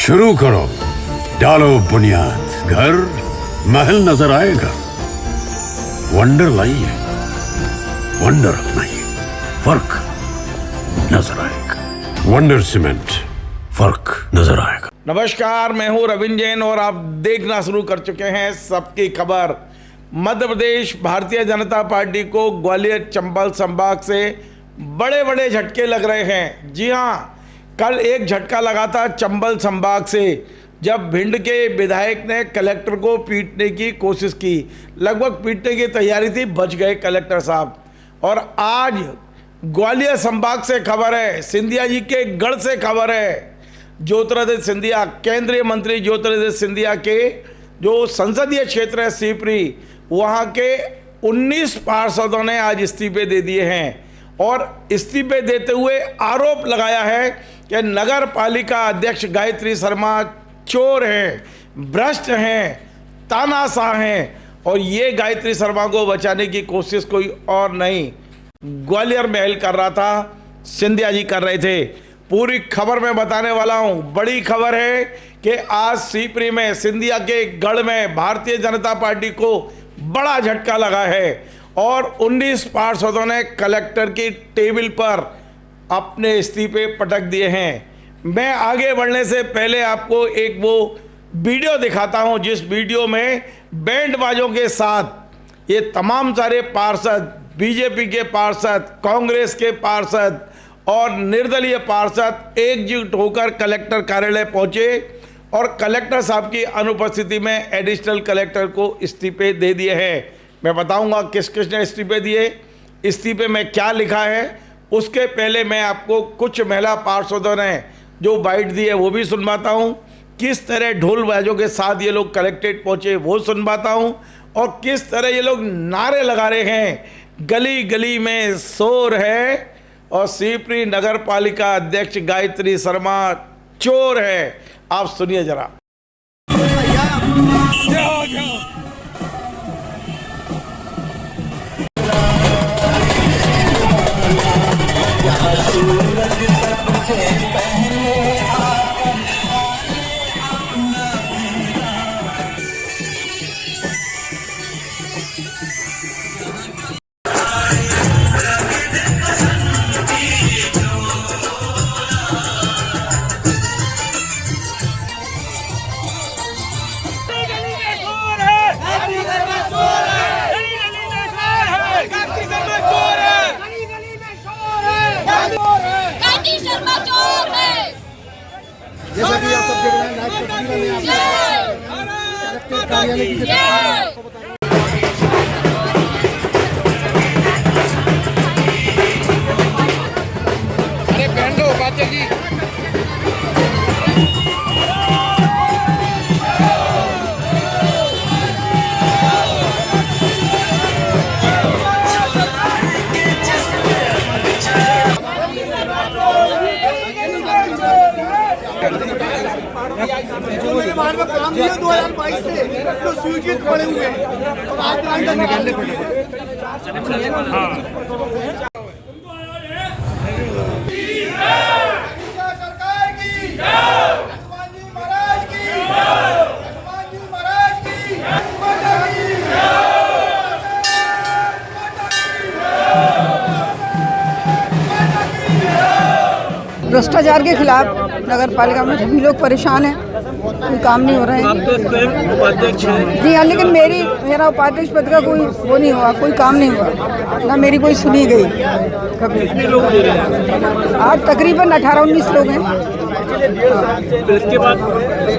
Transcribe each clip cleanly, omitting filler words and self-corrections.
शुरू करो, डालो बुनियाद, घर महल नजर आएगा। वंडर लाइए, वंडर अपनाइए, फर्क नजर आएगा। वंडर सीमेंट, फर्क नजर आएगा। नमस्कार, मैं हूं रविंद्र जैन और आप देखना शुरू कर चुके हैं सबकी खबर। मध्य प्रदेश भारतीय जनता पार्टी को ग्वालियर चंबल संभाग से बड़े बड़े झटके लग रहे हैं। जी हां, कल एक झटका लगा था चंबल संभाग से, जब भिंड के विधायक ने कलेक्टर को पीटने की कोशिश की। लगभग पीटने की तैयारी थी, बच गए कलेक्टर साहब। और आज ग्वालियर संभाग से खबर है, सिंधिया जी के गढ़ से खबर है। ज्योतिरादित्य सिंधिया, केंद्रीय मंत्री ज्योतिरादित्य सिंधिया के जो संसदीय क्षेत्र है सीपरी, वहाँ के 19 पार्षदों ने आज इस्तीफे दे दिए हैं। और इस्तीफे देते हुए आरोप लगाया है कि नगर पालिका अध्यक्ष गायत्री शर्मा चोर हैं, भ्रष्ट हैं, तानाशाह हैं। और ये गायत्री शर्मा को बचाने की कोशिश कोई और नहीं, ग्वालियर महल कर रहा था, सिंधिया जी कर रहे थे। पूरी खबर मैं बताने वाला हूं। बड़ी खबर है कि आज सीपरी में सिंधिया के गढ़ में भारतीय जनता पार्टी को बड़ा झटका लगा है और 19 पार्षदों ने कलेक्टर की टेबल पर अपने इस्तीफे पटक दिए हैं। मैं आगे बढ़ने से पहले आपको एक वो वीडियो दिखाता हूं, जिस वीडियो में बैंड बाजों के साथ ये तमाम सारे पार्षद, बीजेपी के पार्षद, कांग्रेस के पार्षद और निर्दलीय पार्षद एकजुट होकर कलेक्टर कार्यालय पहुंचे और कलेक्टर साहब की अनुपस्थिति में एडिशनल कलेक्टर को इस्तीफे दे दिए हैं। मैं बताऊंगा किस किस ने इस्तीफे दिए, इस्तीफे में क्या लिखा है। उसके पहले मैं आपको कुछ महिला पार्षदों ने जो बाइट दी है वो भी सुनवाता हूं। किस तरह ढोल बाजों के साथ ये लोग कलेक्ट्रेट पहुंचे वो सुनवाता हूं, और किस तरह ये लोग नारे लगा रहे हैं, गली गली में शोर है और सीपरी नगर पालिका अध्यक्ष गायत्री शर्मा चोर है। आप सुनिए जरा। जैसा कि आप सब देख रहे हैं, नायब तस्वीरें में कलेक्टर कार्यालय की अरे बहन लो बात जी। जो मेरे वहां पर काम किया 2022 से तो स्वीकृत पड़े हुए हैं और आज अंदर निकालने पड़े। सरकार की हनुमान जी महाराज की, हनुमान जी महाराज की। भ्रष्टाचार के खिलाफ नगर पालिका में सभी लोग परेशान हैं, कोई काम नहीं हो रहा है। आप तो स्वयं उपाध्यक्ष हैं। जी हाँ, लेकिन मेरा उपाध्यक्ष पद का कोई वो नहीं हुआ, कोई काम नहीं हुआ, ना मेरी कोई सुनी गई कभी। कितने लोग दे रहे हैं? आज तकरीबन 18-19 लोग हैं। तो इसके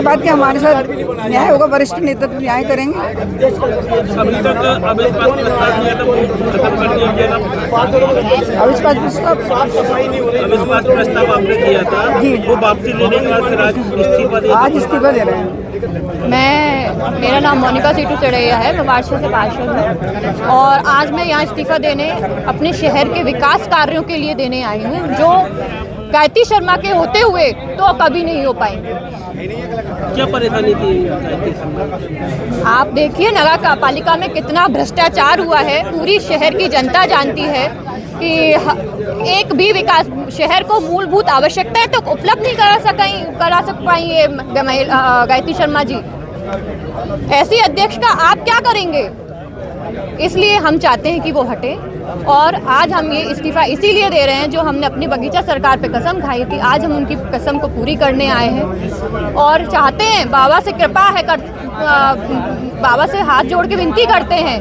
बाद क्या हमारे साथ न्याय होगा, वरिष्ठ नेतृत्व न्याय करेंगे। अभी तक अविश्वास प्रस्ताव दिया था, वो खत्म कर दिया गया था। अविश्वास प्रस्ताव अविश्वास प्रस्ताव आपने दिया था जी, वो वापसी लेने के बाद फिर आज इस्तीफा दिया। आज इस्तीफा दे रहे हैं। मेरा नाम मोनिका सीटू चढ़ैया है, मैं वार्षा से पार्षद हूँ और आज मैं यहाँ इस्तीफा देने अपने शहर के विकास कार्यों के लिए देने आई हूँ, जो गायत्री शर्मा के होते हुए तो कभी नहीं हो पाएंगे। क्या परेशानी थी? आप देखिए नगर पालिका में कितना भ्रष्टाचार हुआ है, पूरी शहर की जनता जानती है। कि एक भी विकास शहर को मूलभूत आवश्यकताएं तो उपलब्ध नहीं करा पाई ये गायत्री शर्मा जी। ऐसी अध्यक्ष का आप क्या करेंगे? इसलिए हम चाहते हैं कि वो हटे, और आज हम ये इस्तीफा इसीलिए दे रहे हैं, जो हमने अपनी बगीचा सरकार पे कसम खाई थी, आज हम उनकी कसम को पूरी करने आए हैं और चाहते हैं, बाबा से कृपा है, बाबा से हाथ जोड़ के विनती करते हैं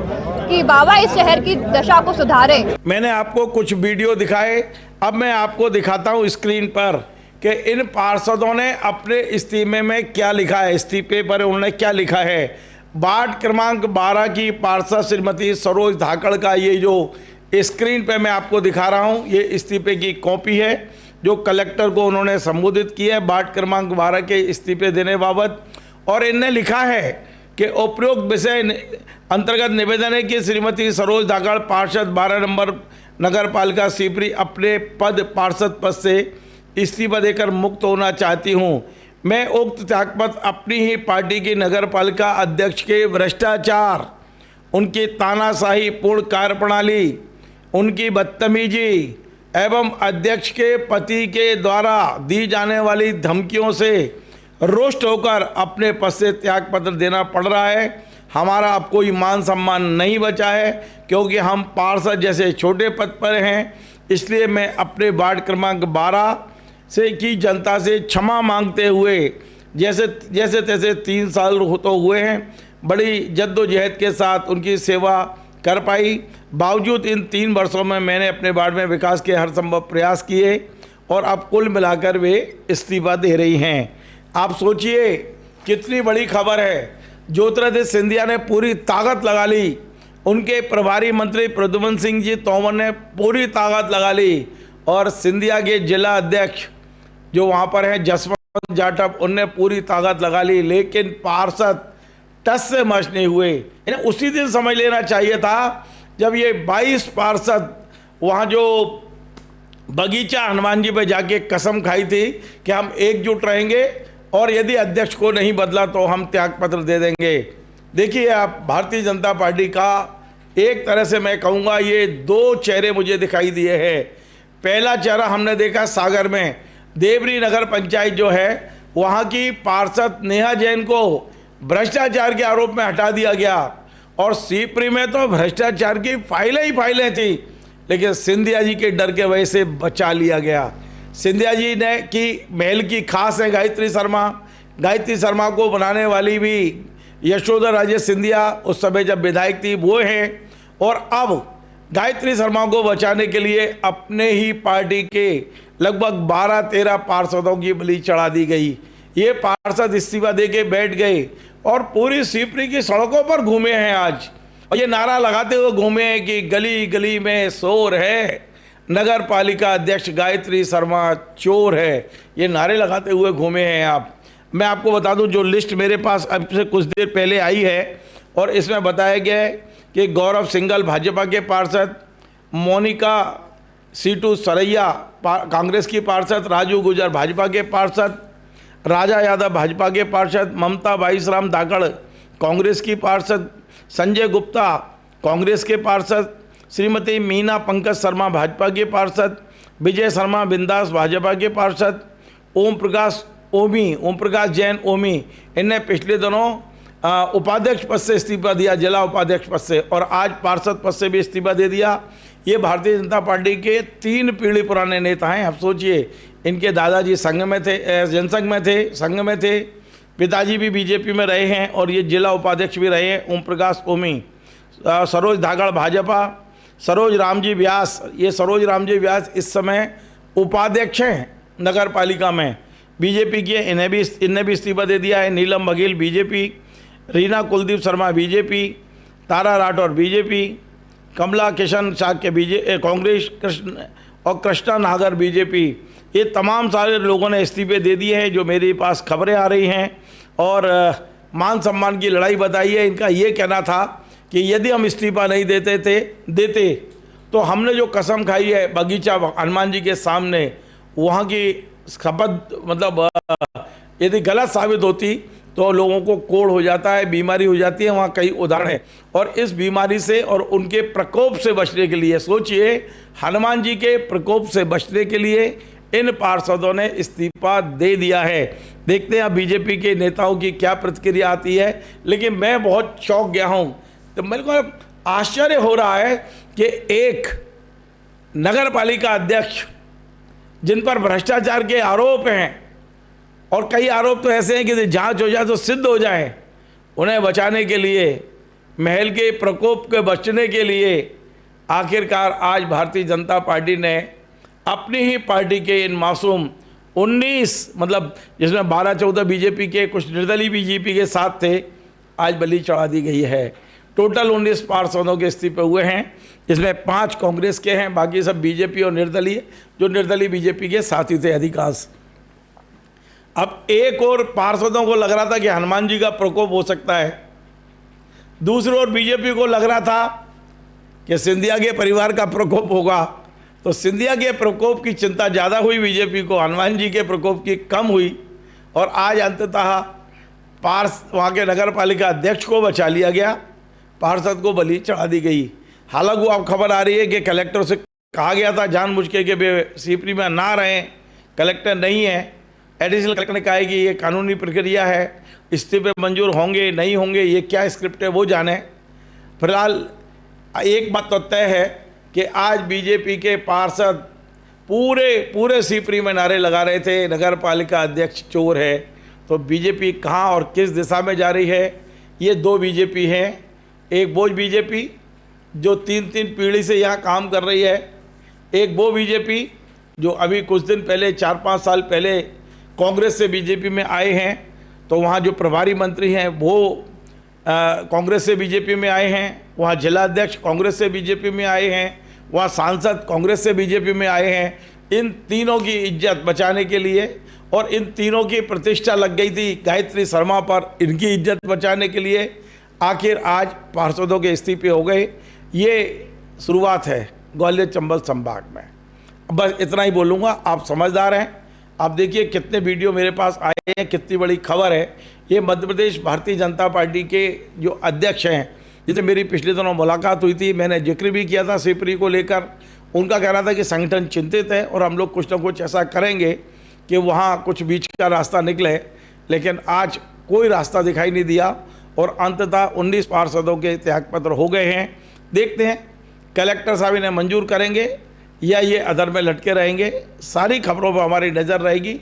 कि बाबा इस शहर की दशा को सुधारे। मैंने आपको कुछ वीडियो दिखाए, अब मैं आपको दिखाता हूँ स्क्रीन पर कि इन पार्षदों ने अपने इस्तीफे में क्या लिखा है, इस्तीफे पर उन्होंने क्या लिखा है। वार्ड क्रमांक 12 की पार्षद श्रीमती सरोज धाकड़ का ये जो स्क्रीन पे मैं आपको दिखा रहा हूँ, ये इस्तीफे की कॉपी है जो कलेक्टर को उन्होंने संबोधित की है वार्ड क्रमांक 12 के इस्तीफे देने बाबत। और इनने लिखा है कि उपरोक्त विषय अंतर्गत निवेदन है कि श्रीमती सरोज धाकड़ पार्षद 12 नंबर नगर पालिका सीपरी अपने पार्षद पद से इस्तीफा देकर मुक्त होना चाहती हूँ। मैं उक्त त्यागपत्र अपनी ही पार्टी की नगर पालिका अध्यक्ष के भ्रष्टाचार, उनकी तानाशाही पूर्ण कार्यप्रणाली, उनकी बदतमीजी एवं अध्यक्ष के पति के द्वारा दी जाने वाली धमकियों से रुष्ट होकर अपने पद से त्यागपत्र देना पड़ रहा है। हमारा अब कोई मान सम्मान नहीं बचा है क्योंकि हम पार्षद जैसे छोटे पद पर हैं। इसलिए मैं अपने वार्ड क्रमांक 12 से की जनता से क्षमा मांगते हुए जैसे तैसे 3 साल तो हुए हैं, बड़ी जद्दोजहद के साथ उनकी सेवा कर पाई। बावजूद इन 3 वर्षों में मैंने अपने वार्ड में विकास के हर संभव प्रयास किए और अब कुल मिलाकर वे इस्तीफा दे रही हैं। आप सोचिए कितनी बड़ी खबर है। ज्योतिरादित्य सिंधिया ने पूरी ताकत लगा ली, उनके प्रभारी मंत्री प्रद्युम्न सिंह जी तोमर ने पूरी ताकत लगा ली और सिंधिया के जिला अध्यक्ष जो वहाँ पर हैं जसवंत जाटव, उनने पूरी ताकत लगा ली, लेकिन पार्षद टस से मस नहीं हुए। इन्हें उसी दिन समझ लेना चाहिए था जब ये 22 पार्षद वहाँ जो बगीचा हनुमान जी पे जाके कसम खाई थी कि हम एकजुट रहेंगे और यदि अध्यक्ष को नहीं बदला तो हम त्यागपत्र दे देंगे। देखिए आप, भारतीय जनता पार्टी का एक तरह से मैं कहूँगा ये 2 चेहरे मुझे दिखाई दिए हैं। पहला चेहरा हमने देखा सागर में, देवरी नगर पंचायत जो है वहाँ की पार्षद नेहा जैन को भ्रष्टाचार के आरोप में हटा दिया गया और सीपरी में तो भ्रष्टाचार की फाइलें ही फाइलें थी, लेकिन सिंधिया जी के डर के वजह से बचा लिया गया। सिंधिया जी ने की महल की खास है गायत्री शर्मा को बनाने वाली भी यशोधरा राजे सिंधिया उस समय जब विधायक थी वो हैं, और अब गायत्री शर्मा को बचाने के लिए अपने ही पार्टी के लगभग 12-13 पार्षदों की बलि चढ़ा दी गई। ये पार्षद इस्तीफा दे के बैठ गए और पूरी सीपरी की सड़कों पर घूमे हैं आज, और ये नारा लगाते हुए घूमे हैं कि गली गली में शोर है, नगर पालिका अध्यक्ष गायत्री शर्मा चोर है। ये नारे लगाते हुए घूमे हैं आप। मैं आपको बता दूं जो लिस्ट मेरे पास अब से कुछ देर पहले आई है और इसमें बताया गया है कि गौरव सिंघल भाजपा के पार्षद, मोनिका सीटू सरैया कांग्रेस की पार्षद, राजू गुजर भाजपा के पार्षद, राजा यादव भाजपा के पार्षद, ममता बाईसराम धाकड़ कांग्रेस की पार्षद, संजय गुप्ता कांग्रेस के पार्षद, श्रीमती मीना पंकज शर्मा भाजपा के पार्षद, विजय शर्मा बिंदास भाजपा के पार्षद, ओम प्रकाश जैन ओमी, इनने पिछले दिनों उपाध्यक्ष पद से इस्तीफा दिया, जिला उपाध्यक्ष पद से, और आज पार्षद पद से भी इस्तीफा दे दिया। ये भारतीय जनता पार्टी के 3 पीढ़ी पुराने नेता हैं। आप सोचिए, इनके दादाजी संघ में थे, जनसंघ में थे, संघ में थे, पिताजी भी बीजेपी में रहे हैं और ये जिला उपाध्यक्ष भी रहे हैं। ओम प्रकाश ओमी, सरोज धाकड़ भाजपा, सरोज रामजी व्यास, ये सरोज रामजी व्यास इस समय उपाध्यक्ष हैं नगर पालिका में, बीजेपी के, इन्हें भी इस्तीफा दे दिया है। नीलम बघेल बीजेपी, रीना कुलदीप शर्मा बीजेपी, तारा राठौर बीजेपी, कमला किशन शाक्य कांग्रेस, कृष्णा नागर बीजेपी, ये तमाम सारे लोगों ने इस्तीफे दे दिए हैं जो मेरे पास खबरें आ रही हैं। और मान सम्मान की लड़ाई बताई है। इनका ये कहना था कि यदि हम इस्तीफा नहीं देते तो हमने जो कसम खाई है बगीचा हनुमान जी के सामने, वहाँ की शपथ मतलब यदि गलत साबित होती तो लोगों को कोढ़ हो जाता है, बीमारी हो जाती है। वहाँ कई उदाहरण हैं। और इस बीमारी से और उनके प्रकोप से बचने के लिए, सोचिए, हनुमान जी के प्रकोप से बचने के लिए इन पार्षदों ने इस्तीफा दे दिया है। देखते हैं अब बीजेपी के नेताओं की क्या प्रतिक्रिया आती है। लेकिन मैं बहुत चौंक गया हूँ। तो मेरे को आश्चर्य हो रहा है कि एक नगर पालिका अध्यक्ष जिन पर भ्रष्टाचार के आरोप हैं, और कई आरोप तो ऐसे हैं कि जांच हो जाए तो सिद्ध हो जाए, उन्हें बचाने के लिए, महल के प्रकोप के बचने के लिए आखिरकार आज भारतीय जनता पार्टी ने अपनी ही पार्टी के इन मासूम 19, मतलब जिसमें 12-14 बीजेपी के, कुछ निर्दलीय बीजेपी के साथ थे, आज बलि चढ़ा दी गई है। टोटल 19 पार्षदों के इस्तीफे हुए हैं, जिसमें 5 कांग्रेस के हैं, बाकी सब बीजेपी और निर्दलीय, जो निर्दलीय बीजेपी के साथी थे अधिकांश। अब एक और पार्षदों को लग रहा था कि हनुमान जी का प्रकोप हो सकता है, दूसरी ओर बीजेपी को लग रहा था कि सिंधिया के परिवार का प्रकोप होगा। तो सिंधिया के प्रकोप की चिंता ज़्यादा हुई बीजेपी को, हनुमान जी के प्रकोप की कम हुई। और आज अंततः वहाँ के नगर पालिका अध्यक्ष को बचा लिया गया, पार्षद को बलि चढ़ा दी गई। हालांकि वो अब खबर आ रही है कि कलेक्टर से कहा गया था जानबूझ के कि वे सीपरी में ना रहें, कलेक्टर नहीं है। एडिशनल कलेक्टर ने कहा है कि ये कानूनी प्रक्रिया है, इस्तीफे मंजूर होंगे नहीं होंगे, ये क्या स्क्रिप्ट है वो जाने। फिलहाल एक बात तो तय है कि आज बीजेपी के पार्षद पूरे सीपरी में नारे लगा रहे थे, नगर पालिका अध्यक्ष चोर है। तो बीजेपी कहाँ और किस दिशा में जा रही है? ये 2 बीजेपी हैं। एक वो बीजेपी जो 3 पीढ़ी से यहाँ काम कर रही है, एक वो बीजेपी जो अभी कुछ दिन पहले 4-5 साल पहले कांग्रेस से बीजेपी में आए हैं। तो वहाँ जो प्रभारी मंत्री हैं वो कांग्रेस से बीजेपी में आए हैं, वहाँ जिला अध्यक्ष कांग्रेस से बीजेपी में आए हैं, वहाँ सांसद कांग्रेस से बीजेपी में आए हैं। इन तीनों की इज्जत बचाने के लिए, और इन तीनों की प्रतिष्ठा लग गई थी गायत्री शर्मा पर, इनकी इज्जत बचाने के लिए आखिर आज पार्षदों के इस्तीफे हो गए। ये शुरुआत है ग्वालियर चंबल संभाग में। बस इतना ही बोलूँगा, आप समझदार हैं। आप देखिए कितने वीडियो मेरे पास आए हैं, कितनी बड़ी खबर है। ये मध्य प्रदेश भारतीय जनता पार्टी के जो अध्यक्ष हैं, जिससे मेरी पिछले दिनों मुलाकात हुई थी, मैंने जिक्र भी किया था सीपरी को लेकर। उनका कहना था कि संगठन चिंतित है और हम लोग कुछ ना कुछ ऐसा करेंगे कि वहाँ कुछ बीच का रास्ता निकले। लेकिन आज कोई रास्ता दिखाई नहीं दिया और अंततः 19 पार्षदों के त्यागपत्र हो गए हैं। देखते हैं कलेक्टर साहब इन्हें मंजूर करेंगे या ये अधर में लटके रहेंगे। सारी खबरों पर हमारी नज़र रहेगी।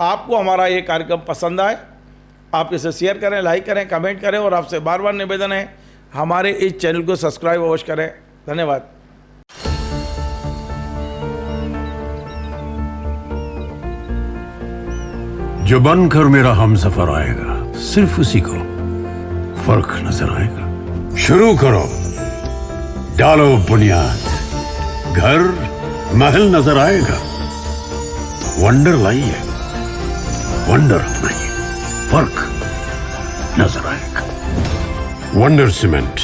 आपको हमारा ये कार्यक्रम पसंद आए, आप इसे शेयर करें, लाइक करें, कमेंट करें, और आपसे बार बार निवेदन है हमारे इस चैनल को सब्सक्राइब अवश्य करें। धन्यवाद। जो बनकर मेरा हमसफर आएगा, सिर्फ उसी को फर्क नजर आएगा। शुरू करो, डालो बुनियाद, घर महल नजर आएगा। वंडर लाइए, वंडर अपनाइए, फर्क नजर आएगा। वंडर सीमेंट,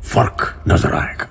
फर्क नजर आएगा।